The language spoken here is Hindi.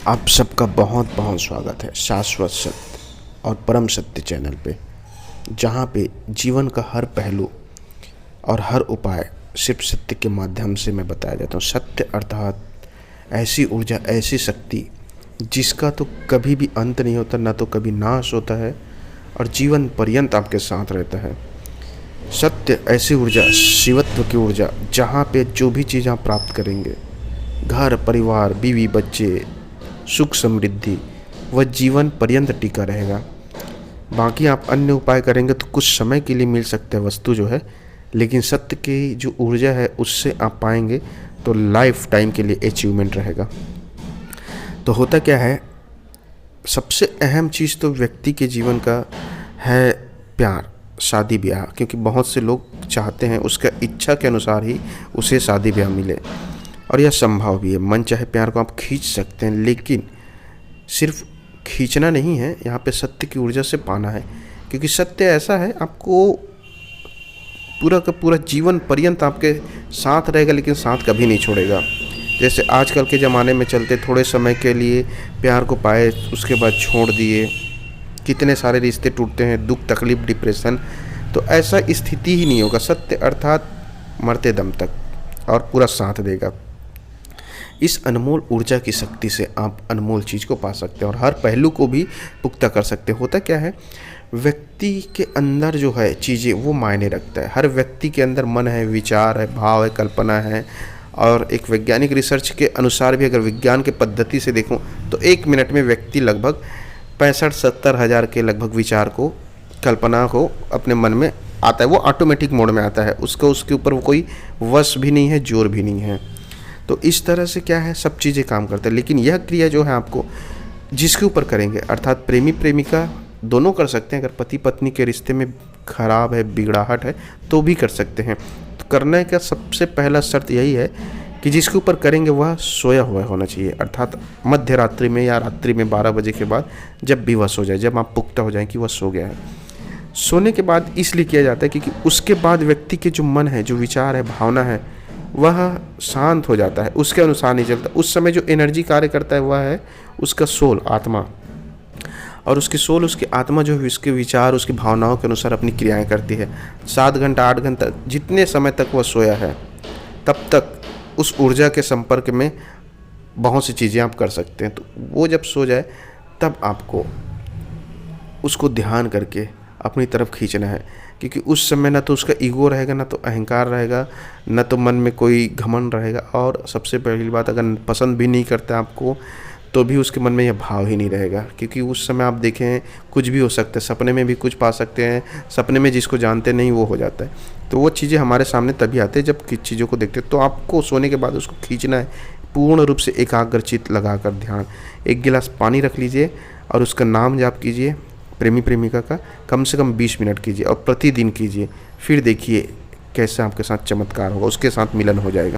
आप सबका बहुत बहुत स्वागत है शाश्वत सत्य और परम सत्य चैनल पे, जहाँ पे जीवन का हर पहलू और हर उपाय सिर्फ सत्य के माध्यम से मैं बताया जाता हूँ। सत्य अर्थात ऐसी ऊर्जा, ऐसी शक्ति जिसका तो कभी भी अंत नहीं होता, ना तो कभी नाश होता है और जीवन पर्यंत आपके साथ रहता है। सत्य ऐसी ऊर्जा, शिवत्व की ऊर्जा, जहाँ पे जो भी चीज़ आप प्राप्त करेंगे, घर परिवार बीवी बच्चे सुख समृद्धि, वह जीवन पर्यंत टिका रहेगा। बाकी आप अन्य उपाय करेंगे तो कुछ समय के लिए मिल सकता है वस्तु जो है, लेकिन सत्य की जो ऊर्जा है उससे आप पाएंगे तो लाइफ टाइम के लिए अचीवमेंट रहेगा। तो होता क्या है, सबसे अहम चीज़ तो व्यक्ति के जीवन का है प्यार, शादी ब्याह, क्योंकि बहुत से लोग चाहते हैं उसका इच्छा के अनुसार ही उसे शादी ब्याह मिले, और यह संभव भी है। मन चाहे प्यार को आप खींच सकते हैं, लेकिन सिर्फ खींचना नहीं है, यहाँ पे सत्य की ऊर्जा से पाना है। क्योंकि सत्य ऐसा है, आपको पूरा का पूरा जीवन पर्यंत आपके साथ रहेगा, लेकिन साथ कभी नहीं छोड़ेगा। जैसे आजकल के ज़माने में चलते, थोड़े समय के लिए प्यार को पाए उसके बाद छोड़ दिए, कितने सारे रिश्ते टूटते हैं, दुख तकलीफ डिप्रेशन। तो ऐसा स्थिति ही नहीं होगा। सत्य अर्थात मरते दम तक और पूरा साथ देगा। इस अनमोल ऊर्जा की शक्ति से आप अनमोल चीज़ को पा सकते हैं और हर पहलू को भी पुख्ता कर सकते हैं। होता क्या है, व्यक्ति के अंदर जो है चीज़ें वो मायने रखता है। हर व्यक्ति के अंदर मन है, विचार है, भाव है, कल्पना है। और एक वैज्ञानिक रिसर्च के अनुसार भी अगर विज्ञान के पद्धति से देखूं तो 1 मिनट में व्यक्ति लगभग 65-70 हज़ार के लगभग विचार को, कल्पना को अपने मन में आता है। वो ऑटोमेटिक मोड में आता है, उसके ऊपर वो कोई वश भी नहीं है, जोर भी नहीं है। तो इस तरह से क्या है, सब चीज़ें काम करते हैं। लेकिन यह क्रिया जो है आपको जिसके ऊपर करेंगे, अर्थात प्रेमी प्रेमिका दोनों कर सकते हैं। अगर पति पत्नी के रिश्ते में खराब है, बिगड़ाहट है, तो भी कर सकते हैं। तो करने का सबसे पहला शर्त यही है कि जिसके ऊपर करेंगे वह सोया हुआ होना चाहिए, अर्थात मध्य रात्रि में या रात्रि में 12 बजे के बाद, जब भी वह सो जाए, जब आप पुख्ता हो जाए कि वह सो गया है। सोने के बाद इसलिए किया जाता है क्योंकि उसके बाद व्यक्ति के जो मन है, जो विचार है, भावना है, वह शांत हो जाता है, उसके अनुसार नहीं चलता। उस समय जो एनर्जी कार्य करता है वह है उसका सोल, आत्मा। और उसकी सोल, उसकी आत्मा जो है उसके विचार, उसकी भावनाओं के अनुसार अपनी क्रियाएं करती है। 7 घंटा 8 घंटा जितने समय तक वह सोया है, तब तक उस ऊर्जा के संपर्क में बहुत सी चीज़ें आप कर सकते हैं। तो वो जब सो जाए तब आपको उसको ध्यान करके अपनी तरफ खींचना है। क्योंकि उस समय ना तो उसका ईगो रहेगा, ना तो अहंकार रहेगा, ना तो मन में कोई घमंड रहेगा। और सबसे पहली बात, अगर पसंद भी नहीं करता आपको तो भी उसके मन में यह भाव ही नहीं रहेगा। क्योंकि उस समय आप देखें कुछ भी हो सकता है, सपने में भी कुछ पा सकते हैं, सपने में जिसको जानते नहीं वो हो जाता है। तो वो चीज़ें हमारे सामने तभी आते हैं जब किस चीज़ों को देखते हैं। तो आपको सोने के बाद उसको खींचना है, पूर्ण रूप से एकाग्रचित लगाकर ध्यान। 1 गिलास पानी रख लीजिए और उसका नाम जाप कीजिए, प्रेमी प्रेमिका का, कम से कम 20 मिनट कीजिए और प्रतिदिन कीजिए। फिर देखिए कैसे आपके साथ चमत्कार होगा, उसके साथ मिलन हो जाएगा।